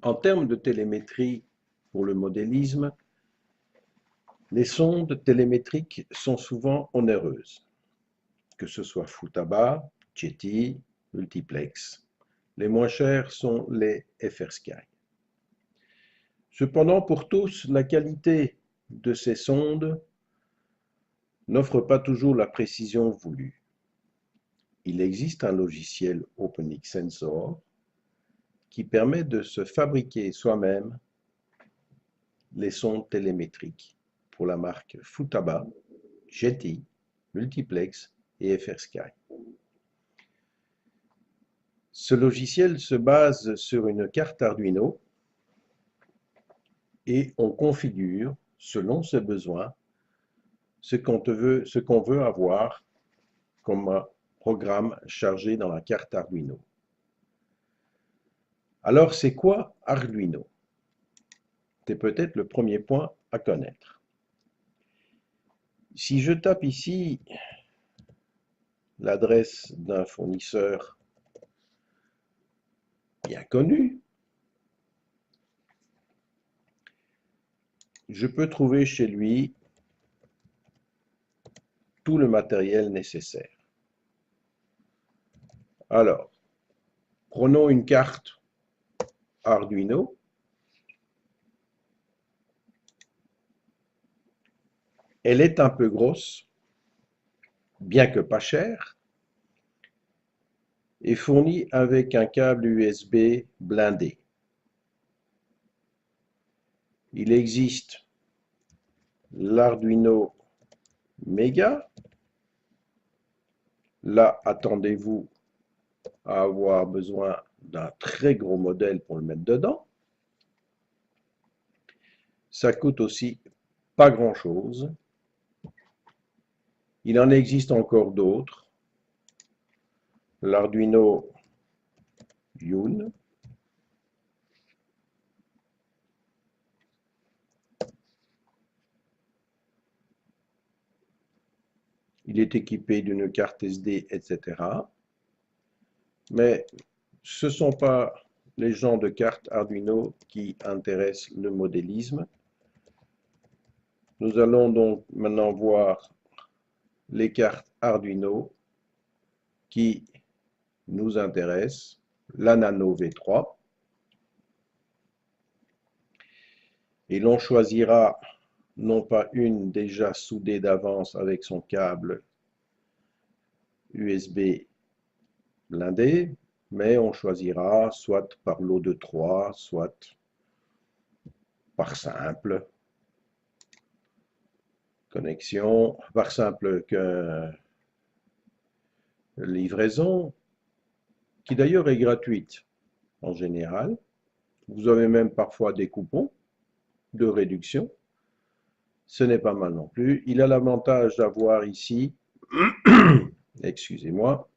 En termes de télémétrie pour le modélisme, les sondes télémétriques sont souvent onéreuses, que ce soit Futaba, Ceti, Multiplex. Les moins chers sont les FrSky. Cependant, pour tous, la qualité de ces sondes n'offre pas toujours la précision voulue. Il existe un logiciel OpenX Sensor qui permet de se fabriquer soi-même les sondes télémétriques pour la marque Futaba, Ceti, Multiplex et FrSky. Ce logiciel se base sur une carte Arduino et on configure, selon ses besoins, ce qu'on veut avoir comme programme chargé dans la carte Arduino. Alors, c'est quoi Arduino? C'est peut-être le premier point à connaître. Si je tape ici l'adresse d'un fournisseur bien connu, je peux trouver chez lui tout le matériel nécessaire. Alors, prenons une carte Arduino. Elle est un peu grosse, bien que pas chère, et fournie avec un câble USB blindé. Il existe l'Arduino Mega. Là, attendez-vous à avoir besoin d'un très gros modèle pour le mettre dedans. Ça coûte aussi pas grand-chose. Il en existe encore d'autres. L'Arduino Yun. Il est équipé d'une carte SD, etc. Mais ce ne sont pas les gens de cartes Arduino qui intéressent le modélisme. Nous allons donc maintenant voir les cartes Arduino qui nous intéressent. La Nano V3. Et l'on choisira non pas une déjà soudée d'avance avec son câble USB blindé, mais on choisira soit par lot de 3, soit par simple connexion, par simple livraison, qui d'ailleurs est gratuite en général. Vous avez même parfois des coupons de réduction. Ce n'est pas mal non plus. Il a l'avantage d'avoir ici, excusez-moi,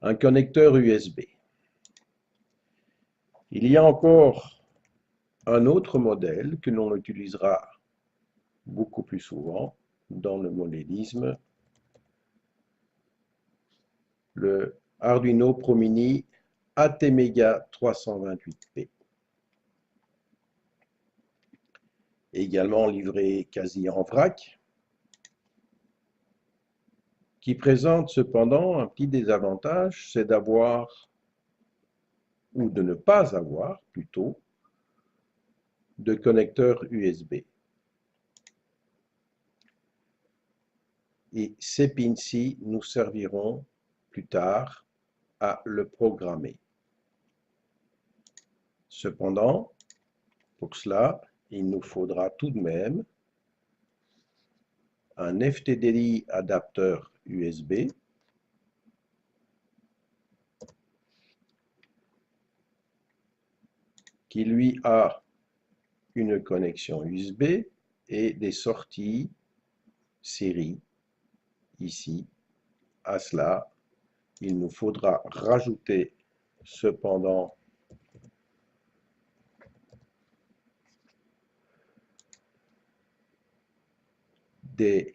un connecteur USB. Il y a encore un autre modèle que l'on utilisera beaucoup plus souvent dans le modélisme, le Arduino Pro Mini ATmega 328P. Également livré quasi en vrac, qui présente cependant un petit désavantage, c'est d'avoir, ou de ne pas avoir plutôt, de connecteur USB. Et ces pins-ci nous serviront plus tard à le programmer. Cependant, pour cela, il nous faudra tout de même un FTDI adapteur USB qui lui a une connexion USB et des sorties série. Ici, à cela, il nous faudra rajouter cependant des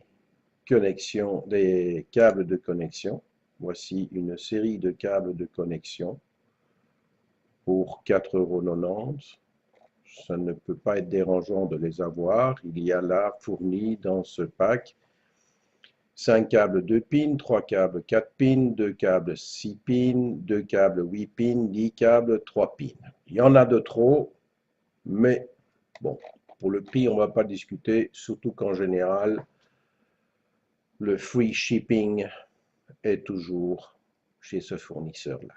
connexions, des câbles de connexion. Voici une série de câbles de connexion pour 4,90 €. Ça ne peut pas être dérangeant de les avoir. Il y a là fourni dans ce pack 5 câbles 2 pins, 3 câbles 4 pins, 2 câbles 6 pins, 2 câbles 8 pins, 10 câbles 3 pins. Il y en a de trop, mais bon, pour le prix, on ne va pas discuter, surtout qu'en général, le free shipping est toujours chez ce fournisseur-là.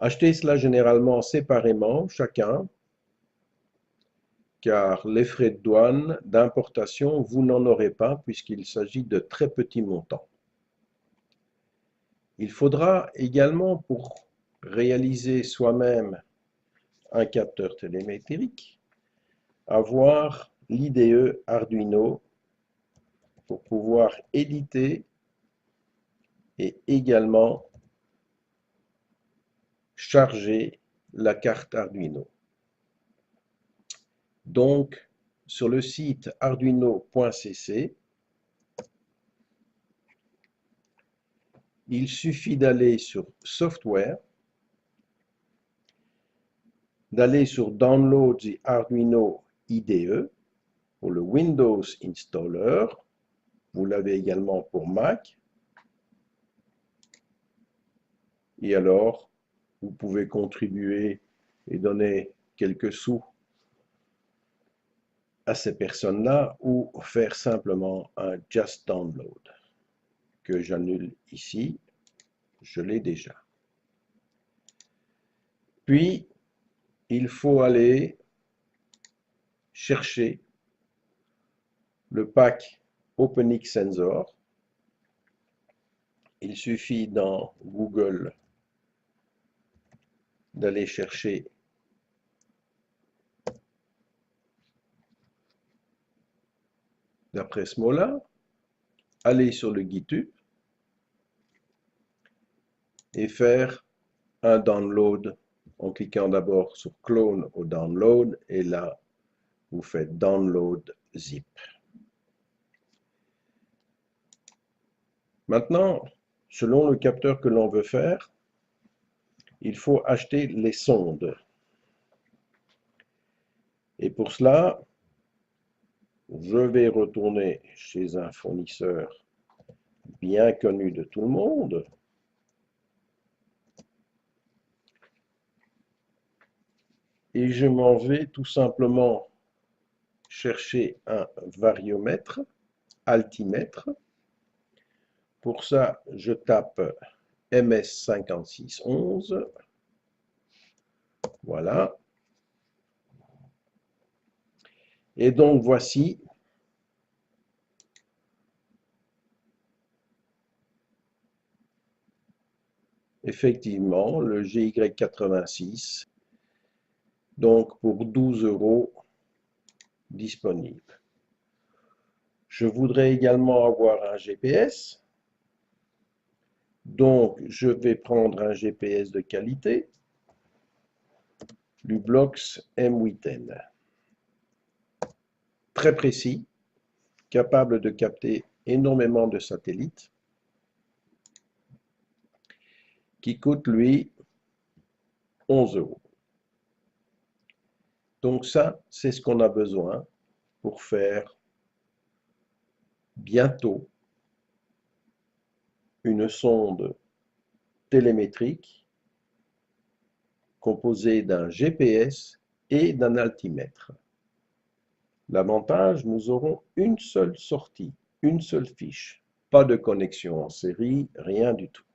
Achetez cela généralement séparément, chacun, car les frais de douane, d'importation, vous n'en aurez pas puisqu'il s'agit de très petits montants. Il faudra également, pour réaliser soi-même un capteur télémétrique, avoir l'IDE Arduino pour pouvoir éditer et également charger la carte Arduino. Donc, sur le site arduino.cc, il suffit d'aller sur Software, d'aller sur Download the Arduino IDE pour le Windows Installer. Vous l'avez également pour Mac. Et alors, vous pouvez contribuer et donner quelques sous à ces personnes-là ou faire simplement un Just Download que j'annule ici. Je l'ai déjà. Puis, il faut aller chercher le pack OpenX Sensor. Il suffit dans Google d'aller chercher d'après ce mot-là, aller sur le GitHub et faire un download en cliquant d'abord sur Clone au download et là, vous faites Download Zip. Maintenant, selon le capteur que l'on veut faire, il faut acheter les sondes. Et pour cela, je vais retourner chez un fournisseur bien connu de tout le monde. Et je m'en vais tout simplement chercher un variomètre, altimètre. Pour ça, je tape MS5611. Voilà. Et donc, voici effectivement le GY86. Donc, pour 12 € disponible. Je voudrais également avoir un GPS. Donc, je vais prendre un GPS de qualité, Lublox M8N. Très précis, capable de capter énormément de satellites, qui coûte, lui, 11 €. Donc ça, c'est ce qu'on a besoin pour faire bientôt une sonde télémétrique composée d'un GPS et d'un altimètre. L'avantage, nous aurons une seule sortie, une seule fiche, pas de connexion en série, rien du tout.